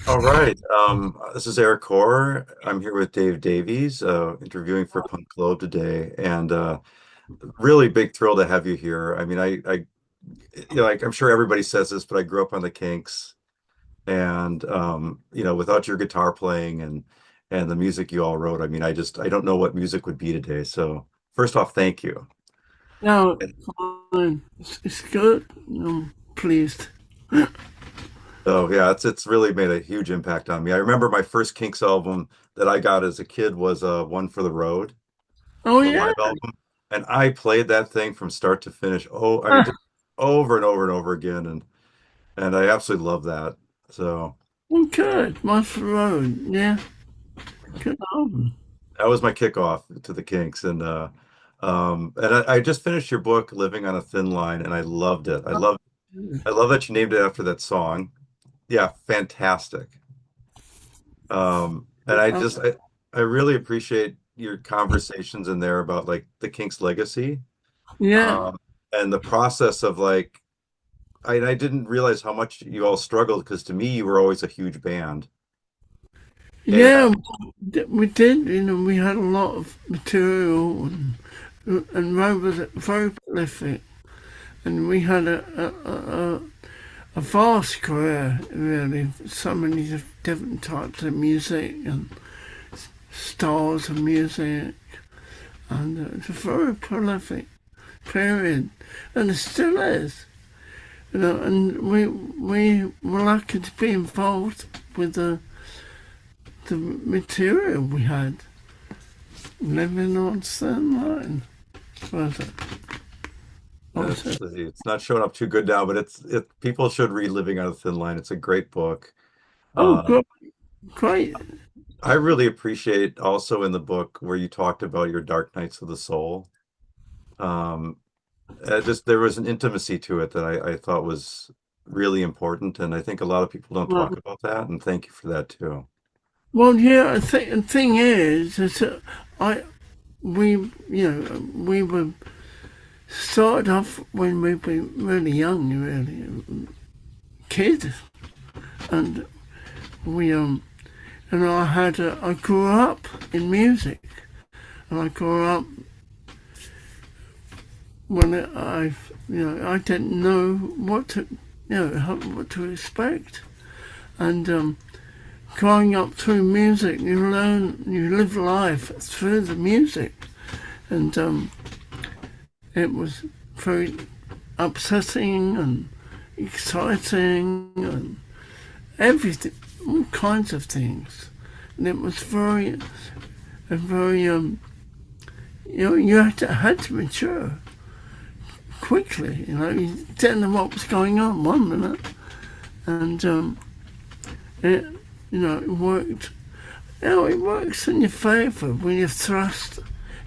All right. This is Eric Core. I'm here with Dave Davies, interviewing for Punk Globe today, and really big thrill to have you here. I mean, like I'm sure everybody says this, but I grew up on the Kinks, and without your guitar playing and the music you all wrote, I mean, I don't know what music would be today. So first off, thank you. No, fine. It's good. I'm pleased. So yeah, it's really made a huge impact on me. I remember my first Kinks album that I got as a kid was One for the Road, Oh the yeah. live album, and I played that thing from start to finish. Oh, I mean, just over and over and over again, and I absolutely love that. So I'm good. Master Road. Yeah. Good album. that was my kickoff to the Kinks, and I just finished your book, Living on a Thin Line, and I loved it. I love that you named it after that song. Yeah, fantastic. And I really appreciate your conversations in there about like the Kinks legacy, Yeah. um, and the process of like I didn't realize how much you all struggled because to me you were always a huge band. And Yeah. We did. We had a lot of material, and Ray was very prolific, and we had a vast career. Really, so many different types of music and styles of music, and it's a very prolific period, and it still is. And we were lucky to be involved with the material we had, living on thin line. Was it? Also, it's not showing up too good now, but it people should read Living on a Thin Line. It's a great book. oh, Um, great, great. I really appreciate also in the book where you talked about your dark nights of the soul. Um, just there was an intimacy to it that I thought was really important, and I think a lot of people don't Well, talk about that. And thank you for that too. well, yeah. The thing is that I we we were started off when we were really young, really kids, and we and I grew up in music, and I grew up when I didn't know what to what to expect, and growing up through music, you live life through the music, and it was very upsetting and exciting and everything, all kinds of things, and it was very had to mature quickly. You didn't know what was going on one minute, and it it worked. It works in your favour when you're thrust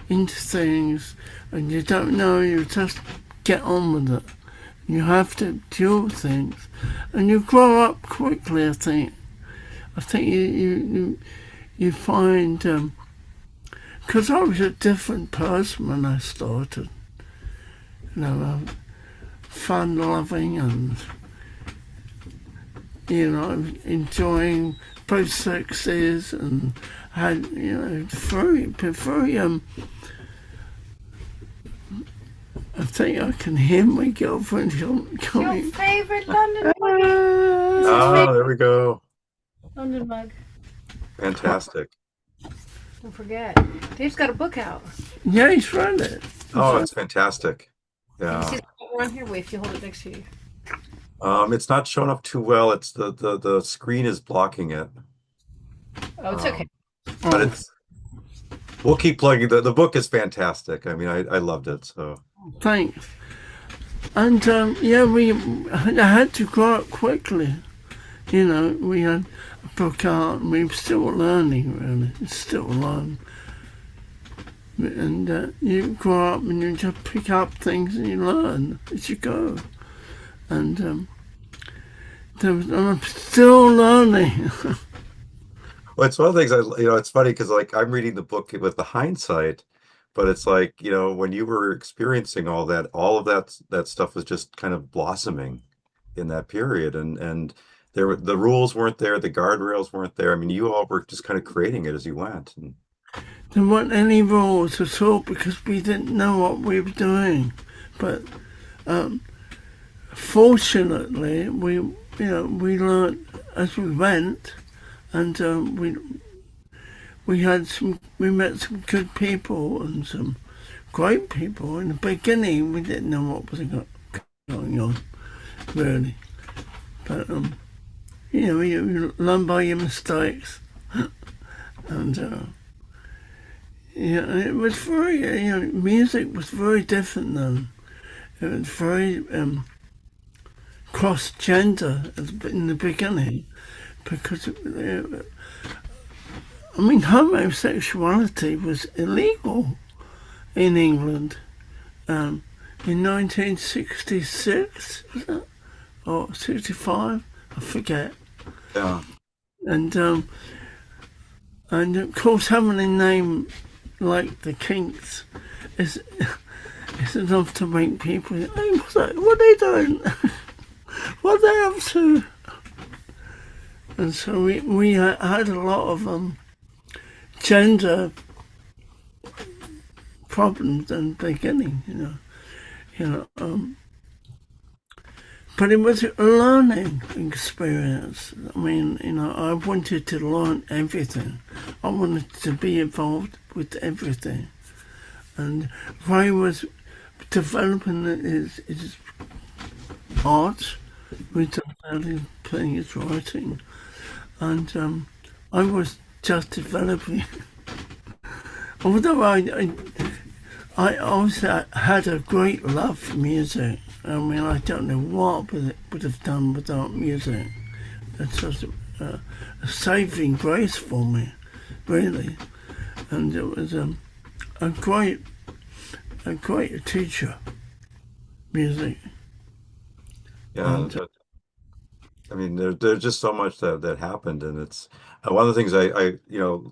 into things and you don't know. You just get on with it. You have to do things, and you grow up quickly. I think. I think you find because I was a different person when I started. Fun loving and enjoying both sexes and had very I think I can hear my girlfriend Your coming. favorite London mug? It's his Ah, favorite there we go. London mug. Fantastic. Don't forget. Dave's got a book out. Yeah, he's read it. Oh, it's fantastic. Can you Yeah. see the cover on here? Wait, if you hold it next to you. It's not showing up too well. It's the screen is blocking it. Oh, it's okay. Um, but Oh, we'll keep plugging. The book is fantastic. I mean, I loved it. So thanks. And yeah, we I had to grow up quickly. We had a book out, and we were still learning. Really, still learning. And you grow up and you just pick up things and you learn as you go. And I'm still learning. well, it's one of the things it's funny because like I'm reading the book with the hindsight, but it's like, when you were experiencing all of that stuff was just kind of blossoming. in that period, and the rules weren't there, the guardrails weren't there. I mean, you all were just kind of creating it as you went. And There weren't any rules at all because we didn't know what we were doing. But fortunately, we learned as we went, and we met some good people and some great people. In the beginning, we didn't know what was going on really, but you learn by your mistakes, and it was very music was very different then. It was very cross gender in the beginning because I mean homosexuality was illegal in England in 1966 was it or 65 I forget yeah, and of course having a name like the Kinks is it's enough to make people think, hey, what are they doing? What are they up to? And so we had a lot of gender problems in the beginning, you know. But it was a learning experience. I mean, I wanted to learn everything. I wanted to be involved with everything. And Ray was developing his art, with developing his writing, and I was just developing. Although I also had a great love for music. I mean, I don't know what would have done without music. It's just a saving grace for me, really. And it was a great teacher, music. yeah. And I mean, there's just so much that happened, and it's one of the things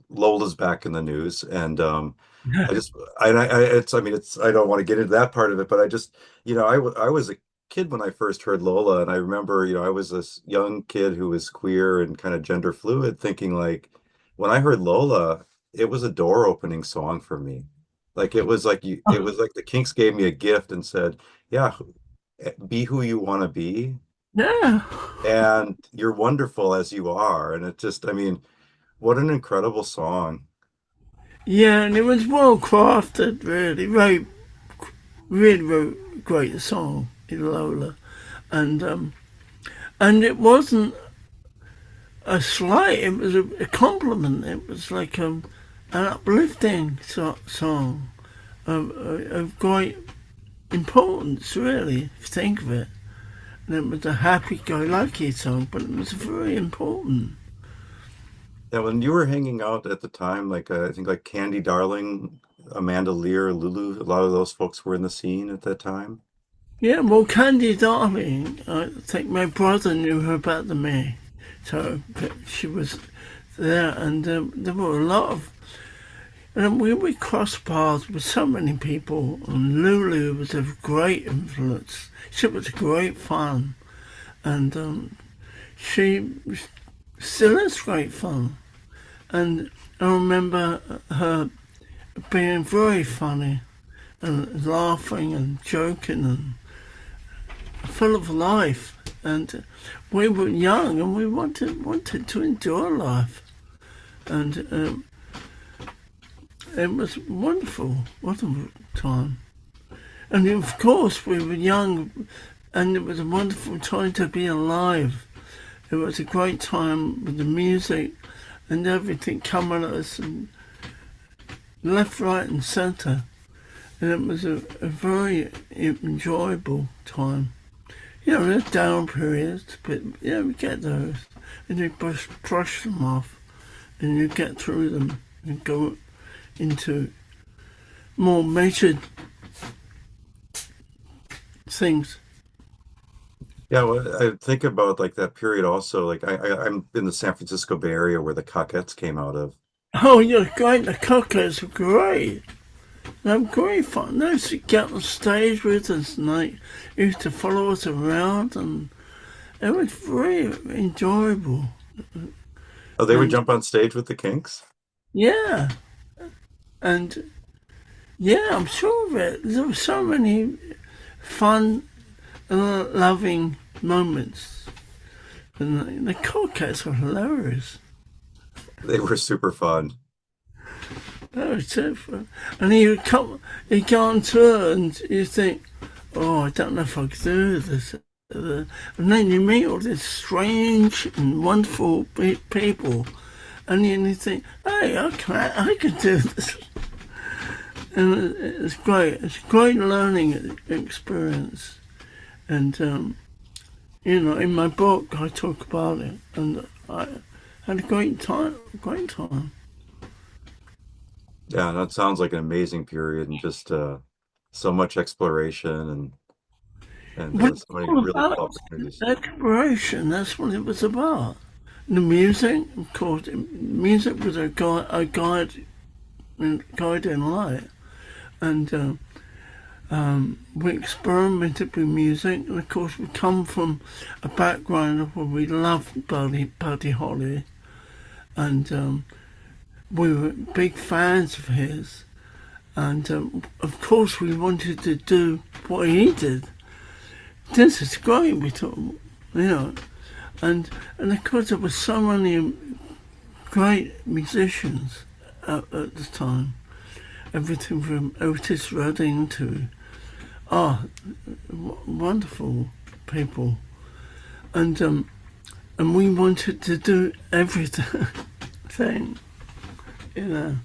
Lola's back in the news, and I just it's I mean it's I don't want to get into that part of it, but I just I was a kid when I first heard Lola, and I remember I was this young kid who was queer and kind of gender fluid, thinking like when I heard Lola, it was a door opening song for me. Like it was like the Kinks gave me a gift and said, yeah, be who you want to be yeah, and you're wonderful as you are. And it just, I mean, what an incredible song. yeah, and it was well crafted, really. Very, really wrote a great song in Lola, and and it wasn't a slight; it was a compliment. It was like an uplifting song of great importance, really, if you think of it. And it was a happy-go-lucky song, but it was very important. Yeah, when you were hanging out at the time, like I think like Candy Darling, Amanda Lear, Lulu, a lot of those folks were in the scene at that time. Yeah, well, Candy Darling, I think my brother knew her better than me. So she was there, and there were a lot of. And we crossed paths with so many people, and Lulu was a great influence. She was great fun, and she still is great fun. And I remember her being very funny and laughing and joking and full of life. And we were young and we wanted to enjoy life. And it was wonderful, wonderful time. And of course we were young and it was a wonderful time to be alive. It was a great time with the music and everything coming at us and left, right and centre. And it was a very enjoyable time. There's down periods, but yeah, we get those. And you brush them off and you get through them and go into more measured things. Yeah, well, I think about like that period also. Like I'm in the San Francisco Bay Area where the Cockettes came out of. Oh, you're great. The cockers were great. They were great fun. They used to get on stage with us and they used to follow us around and it was very enjoyable. Oh, they would And jump on stage with the Kinks? yeah, and yeah, I'm sure of it. There were so many fun, loving moments. And the Cockats were hilarious. They were super fun. That was so fun. And he'd go on tour and you think, oh, I don't know if I could do this. And then you meet all these strange and wonderful people, and then you think, hey, I can do this. And it's great. It's a great learning experience. And, in my book, I talk about it. And I had a great time. Great time. Yeah, that sounds like an amazing period and just so much exploration and But it's so many all really cool about opportunities. exploration. That's what it was about. The music, of course, music was a guiding light. And we experimented with music. And of course, we come from a background of where we loved Buddy Holly. And we were big fans of his. And of course, we wanted to do what he did. This is great, we thought, and of course there were so many great musicians at the time. Everything from Otis Redding to wonderful people, and we wanted to do everything, you know.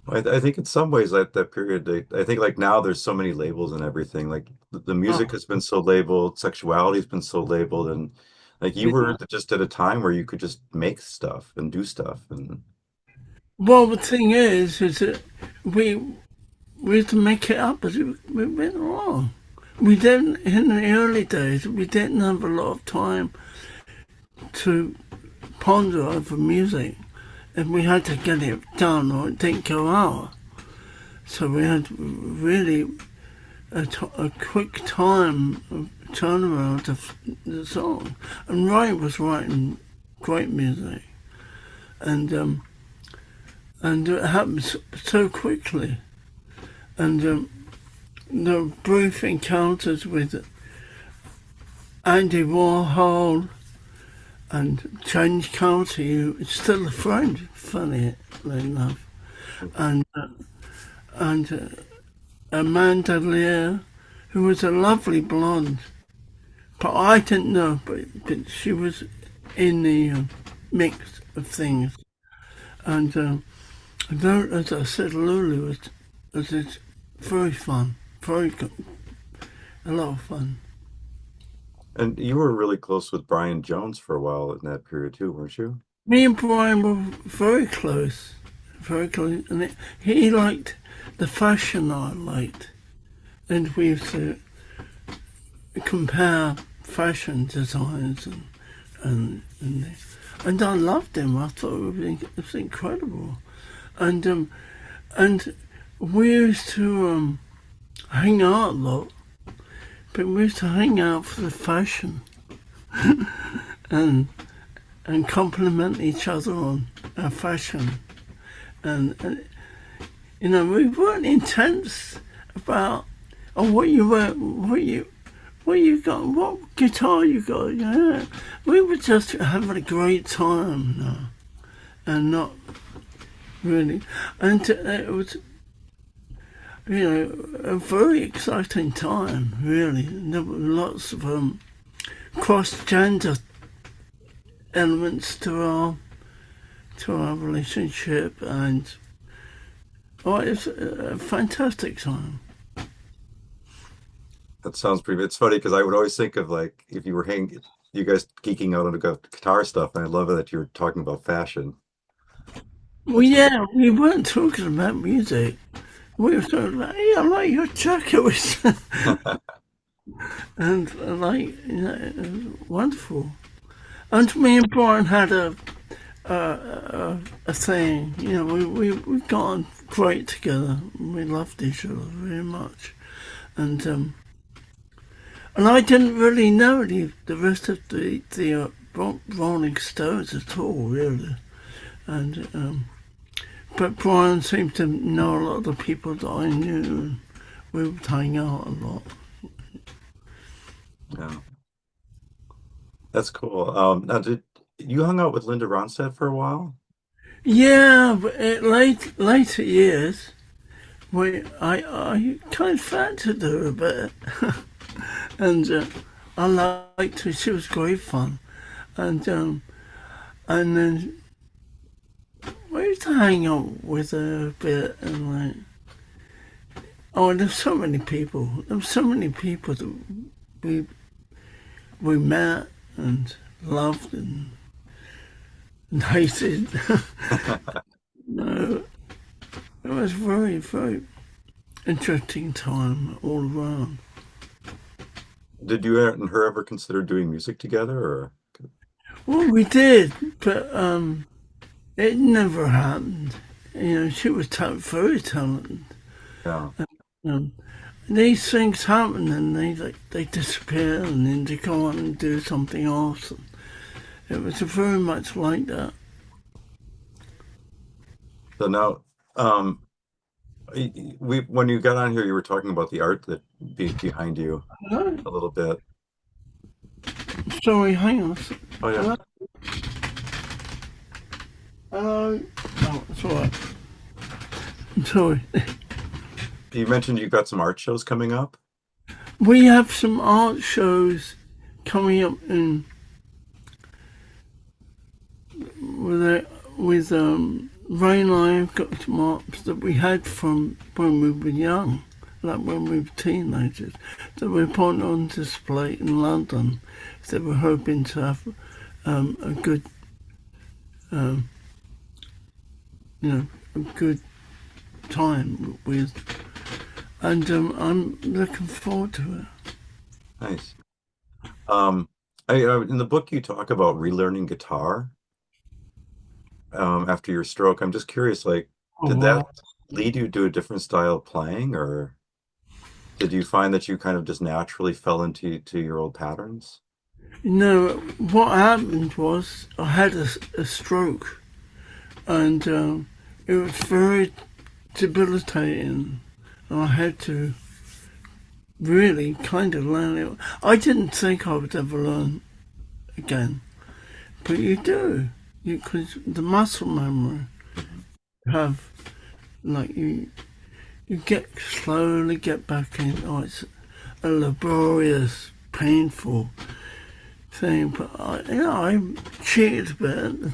I think in some ways that period, I think like now there's so many labels and everything. Like the music Oh, has been so labeled, sexuality has been so labeled, and like you were yeah. just at a time where you could just make stuff and do stuff. And Well, the thing is that we we had to make it up as we went along. We didn't, in the early days, we didn't have a lot of time to ponder over music, and we had to get it done or it didn't go out. So we had really a quick time of turnaround of the song. And Ray was writing great music, and it happened so quickly. And the brief encounters with Andy Warhol and Change County, who is still a friend, funnily enough, and Amanda Lear, who was a lovely blonde, but I didn't know, but she was in the mix of things. And as I said, Lulu was very fun, very good, a lot of fun. and you were really close with Brian Jones for a while in that period too, weren't you? Me and Brian were very close, and he liked the fashion I liked, and we used to compare fashion designs and and, and I loved him. I thought it was incredible, and and we used to hang out a lot, but we used to hang out for the fashion and compliment each other on our fashion, and we weren't intense about what you were, what you got, what guitar you got. Yeah, we were just having a great time, and not really, and it was a very exciting time. Really, there were lots of cross-gender elements to our relationship, and it's a fantastic time. That sounds pretty. It's funny because I would always think of like if you were hanging, you guys geeking out on the guitar stuff, and I love it that you're talking about fashion. Well, That's yeah, we weren't talking about music. We were talking about, hey, I like your jacket, and it was wonderful. And me and Brian had a thing. We got on great together. We loved each other very much, and And I didn't really know the rest of the Rolling Stones at all, really. And but Brian seemed to know a lot of the people that I knew, and we would hang out a lot. Yeah, that's cool. Now, did you hung out with Linda Ronstadt for a while? Yeah, but later years, I kind of fancied her a bit, and I liked her. She was great fun, and and then we used to hang out with her a bit, and like, oh, there's so many people. There's so many people that we we met and loved and hated. No, it was very interesting time all around. Did you and her ever consider doing music together, or? Well, we did, but it never happened. You know, she was very talented. Yeah. Um, these things happen and they disappear and then they go on and do something else. It was very much like that. So now, um, we when you got on here, you were talking about the art that behind you Hello? a little bit. Sorry, hang on. Oh yeah. Hello? Hello? Oh, it's alright. I'm sorry. You mentioned you got some art shows coming up. We have some art shows coming up in with Ray and I have got some arts that we had from when we were young, like when we were teenagers, that we're putting on display in London. That we're hoping to have a good, um, a good time with, and I'm looking forward to it. Nice. Um, in the book you talk about relearning guitar after your stroke. I'm just curious, like, Oh did that wow! lead you to a different style of playing, or did you find that you kind of just naturally fell into your old patterns? You know what happened was I had a stroke, and it was very debilitating, and I had to really kind of learn it. I didn't think I would ever learn again, but you do. Because the muscle memory you have, like you get slowly get back in. Oh, it's a laborious, painful thing, but I cheated a bit,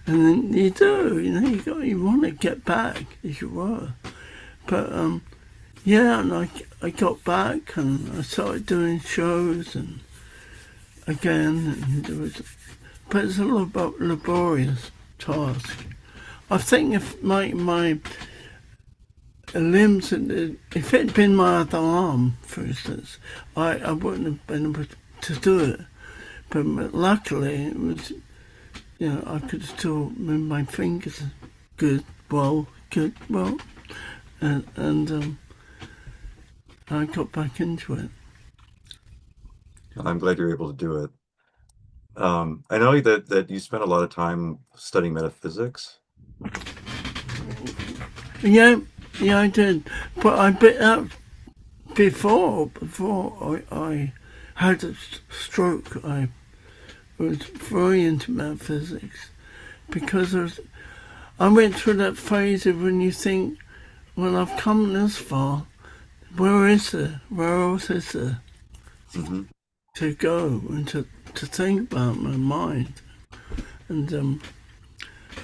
and then you do. You want to get back as you were, but yeah, and I got back and I started doing shows and again, and it was, but it's a laborious task. I think if my limbs, if it had been my other arm, for instance, I wouldn't have been able to do it. But luckily, it was, I could still move my fingers good, well, and I got back into it. I'm glad you're able to do it. I know that you spent a lot of time studying metaphysics. Yeah, yeah, I did. But I bit out before I had a stroke. I was very into metaphysics because I went through that phase of when you think, well, I've come this far. Where is there? Where else is there Hmm. to go and to think about my mind? And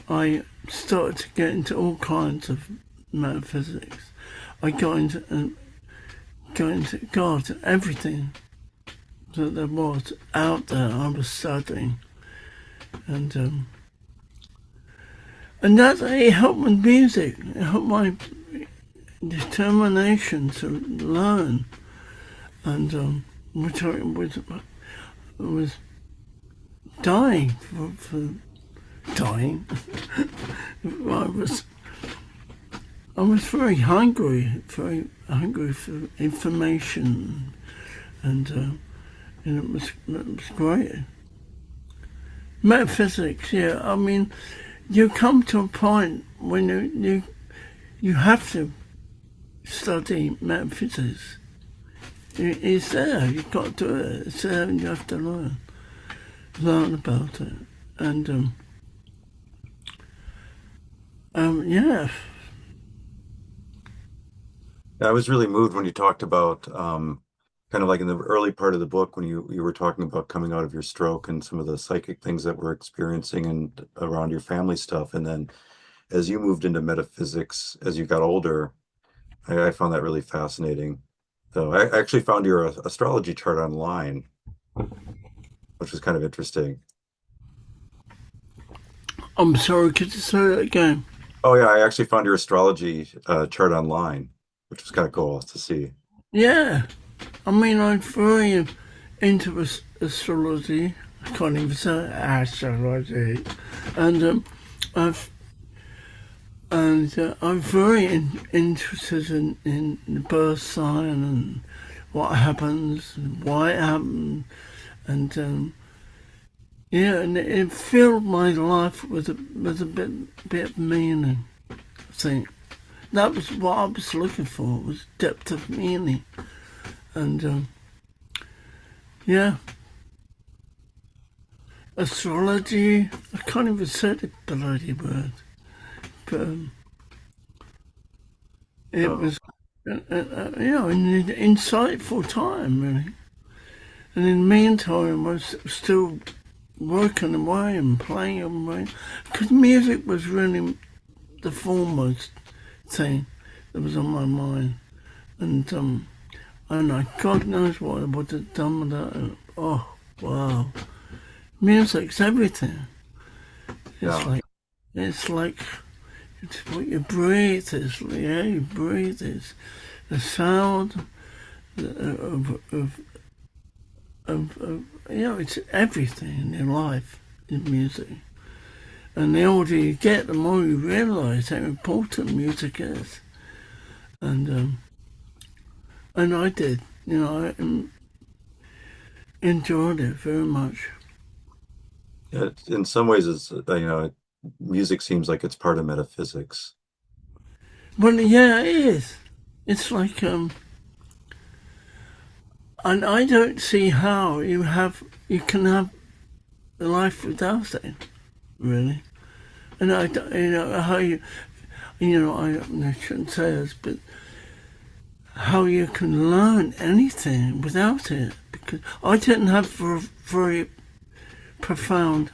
I started to get into all kinds of metaphysics. I got into God, everything that there was out there. I was studying, and and that it helped with music. It helped my determination to learn, and which was dying for dying. I was I was very hungry for information and it was great. Metaphysics, yeah. I mean, you come to a point when you have to study metaphysics. It's there. You've got to do it. It's there, and you have to learn about it. And yeah. I was really moved when you talked about kind of like in the early part of the book when you were talking about coming out of your stroke and some of the psychic things that we're experiencing and around your family stuff. And then as you moved into metaphysics as you got older, I found that really fascinating. So I actually found your astrology chart online, which was kind of interesting. I'm sorry. Could you say that again? Oh yeah, I actually found your astrology chart online, which was kind of cool to see. Yeah. I mean, I'm very into astrology. I can't even say astrology, and I've I'm very interested in the birth sign and what happens and why it happens, and yeah, and it filled my life with a bit of meaning. I think that was what I was looking for, was depth of meaning, and yeah, astrology. I can't even say the bloody word, but it Oh, was an insightful time really. And in the meantime, I was still working away and playing away because music was really the foremost thing that was on my mind. And God knows what I would have done with that. Oh, wow. Music's everything. It's yeah. like, it's like, it's what you breathe. It's the air you breathe. It's the sound of it's everything in your life in music. And the older you get, the more you realise how important music is. And and I did, I enjoyed it very much. In some ways, music seems like it's part of metaphysics. Well, yeah, it is. It's like and I don't see how you can have life without it, really. And I, how I shouldn't say this, but how you can learn anything without it. Because I didn't have very profound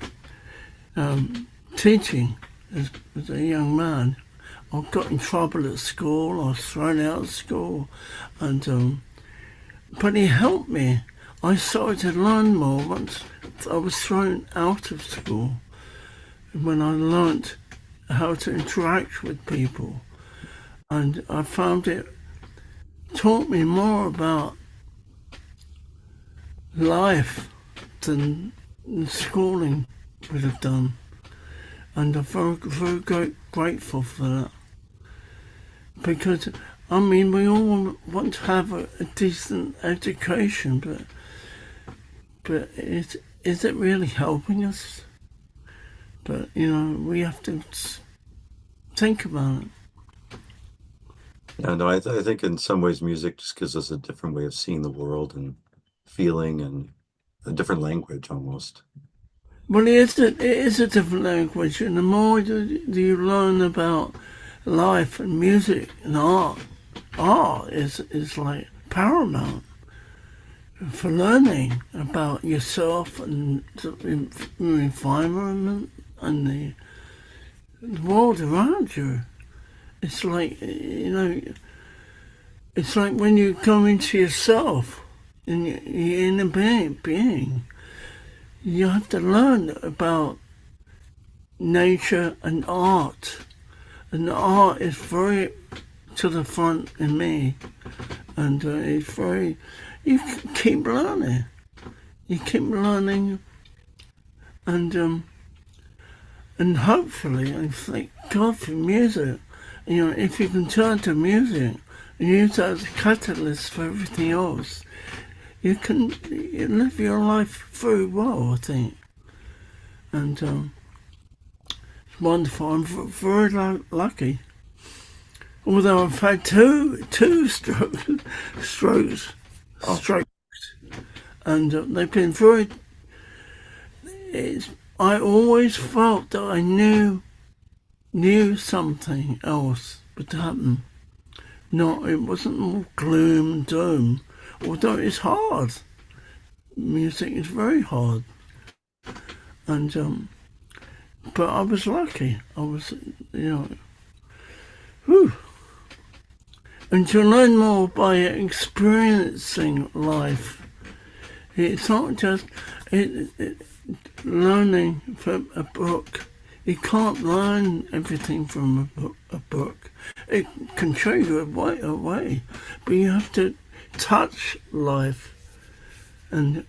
teaching as a young man. I got in trouble at school. I was thrown out of school, and but he helped me. I started to learn more once I was thrown out of school. When I learnt how to interact with people, and I found it taught me more about life than schooling would have done, and I'm very grateful for that. Because I mean, we all want to have a decent education, but is it really helping us? But we have to think about it. Yeah, no, I think in some ways music just gives us a different way of seeing the world and feeling and a different language almost. Well, it is a different language, and the more you learn about life and music and art is like paramount for learning about yourself and the environment and the world around you. It's like it's like when you come into yourself and you're in a being. You have to learn about nature and art. And the art is very to the front in me. And it's very, you keep learning. You keep learning. And hopefully, I thank God for music. If you can turn to music and use that as a catalyst for everything else, you can live your life very well, I think. And it's wonderful. I'm very lucky. Although I've had two strokes, Oh, strokes, and they've been very. It's, I always felt that I knew something else would happen. No, it wasn't all gloom and doom. Although it's hard, music is very hard, and but I was lucky. I was, you know, whew. And you learn more by experiencing life. It's not just learning from a book. You can't learn everything from a book. It can show you a way, but you have to touch life and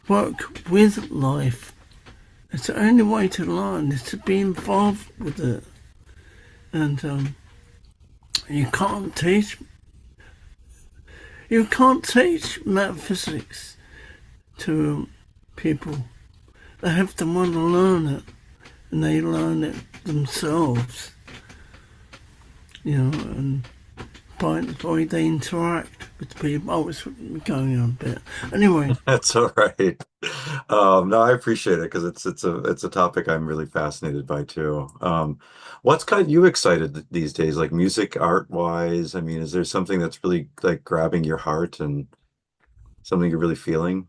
work with life. It's the only way to learn is to be involved with it. And you can't teach metaphysics to people. They have to want to learn it, and they learn it themselves. You know, and by the way they interact with people. Oh, it's going on a bit. Anyway, that's all right. No, I appreciate it because it's a topic I'm really fascinated by too. What's got you excited these days, like music, art wise? I mean, is there something that's really like grabbing your heart and something you're really feeling?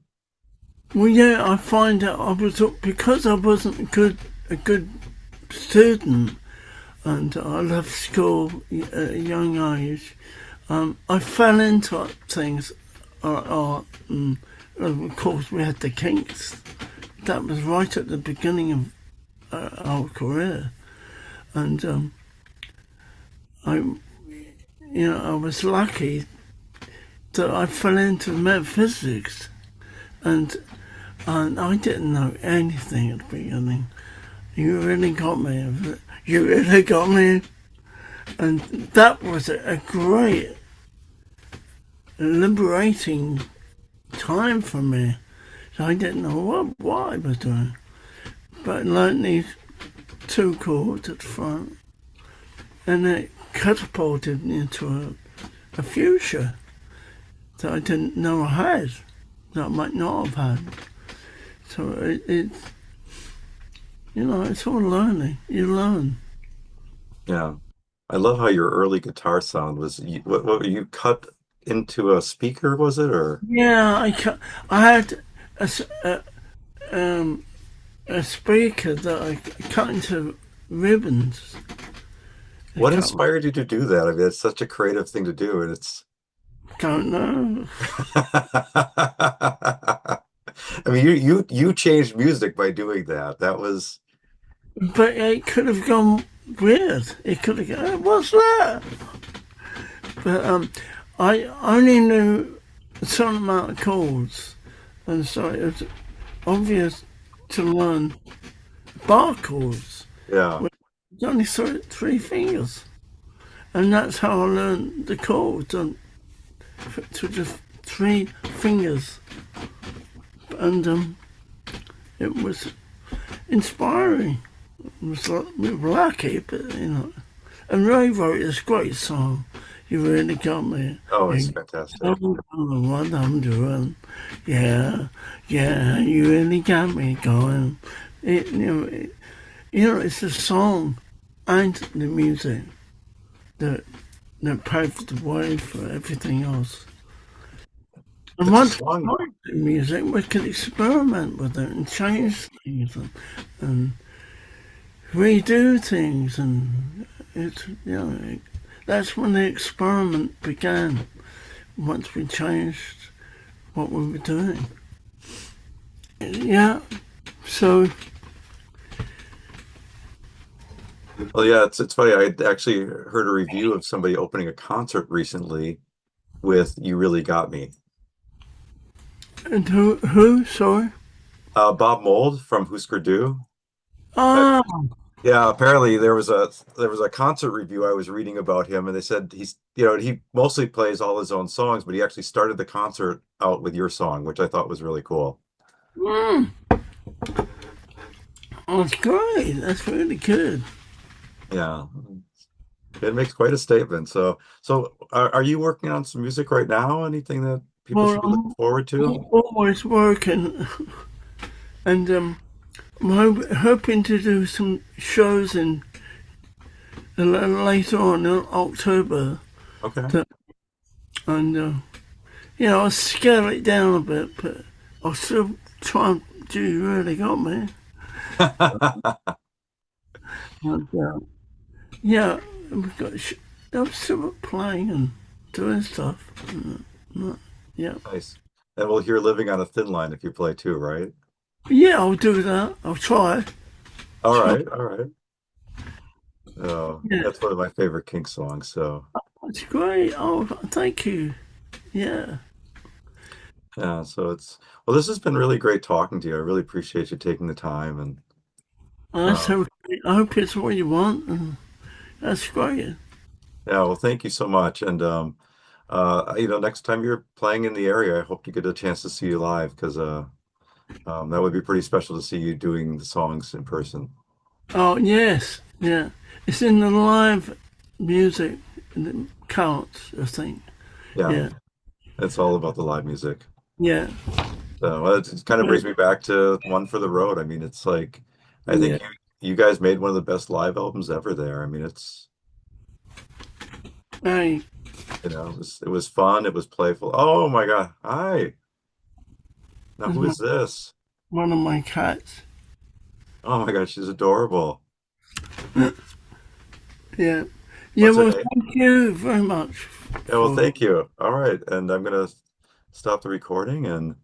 well, yeah, I find that I was because I wasn't a good student, and I left school at a young age. I fell into things. Of course, we had the Kinks. That was right at the beginning of our career, and I, I was lucky that I fell into metaphysics, and I didn't know anything at the beginning. You really got me. You really got me, and that was a great liberating time for me. So I didn't know what I was doing. But I learned these two chords at the front, and it catapulted me into a future that I didn't know I had, that I might not have had. So it's, it's all learning. You learn. Yeah. I love how your early guitar sound was what you cut into a speaker, was it or Yeah, I had a, um, a speaker that I cut into ribbons. I what cut, inspired you to do that? I mean, it's such a creative thing to do, and it's don't know. I mean, you changed music by doing that. That was But it could have gone weird. It could have gone, what's that? But I only knew a certain amount of chords, and so it was obvious to learn bar chords. yeah. It's only three fingers, and that's how I learned the chords to just three fingers, and it was inspiring. It was we were lucky, but And Ray wrote this great song. You really got me. Oh, it's You fantastic. don't know what I'm doing. Yeah, yeah, you really got me going. It's the song and the music that paved the way for everything else. And It's a once we song. write the music, we can experiment with it and change things and redo things, and it's that's when the experiment began. Once we changed what we were doing, yeah. So Well, yeah, it's funny. I actually heard a review of somebody opening a concert recently with "You Really Got Me." and who? Sorry. Bob Mould from Husker Du. Uh, Ah, Yeah, apparently there was a concert review I was reading about him, and they said he mostly plays all his own songs, but he actually started the concert out with your song, which I thought was really cool. Mm, that's great. That's really good. Yeah, it makes quite a statement. So are you working on some music right now? Anything that people Well, should be looking forward I'm to? always working, and I'm hoping to do some shows in later on in October. Okay. To, and I'll scale it down a bit, but I'll still try and do You Really Got Me. And, yeah, we've got. I'm still playing and doing stuff. Yeah, Nice. And we'll hear Living on a Thin Line if you play too, right? yeah, I'll do that. I'll try. All Try. right, all right. Oh, Yeah, that's one of my favorite Kinks songs. So that's great. Oh, thank you. Yeah. yeah, so well, this has been really great talking to you. I really appreciate you taking the time and That's um, okay. I hope it's what you want, and that's great. yeah, well, thank you so much. And next time you're playing in the area, I hope to get a chance to see you live because that would be pretty special to see you doing the songs in person. Oh, yes. Yeah. It's in the live music that counts, I think. Yeah, Yeah. it's all about the live music. Yeah. So it kind of brings me back to One for the Road. I mean, it's like I Yeah. think you guys made one of the best live albums ever there. I mean, Hey, it was fun, it was playful. Oh my God. Hi. Now there's who is this? one of my cats. Oh my God, she's adorable. Yeah. Yeah, What's her well, name? thank you very much Yeah, well, for. thank you. All right, and I'm gonna stop the recording and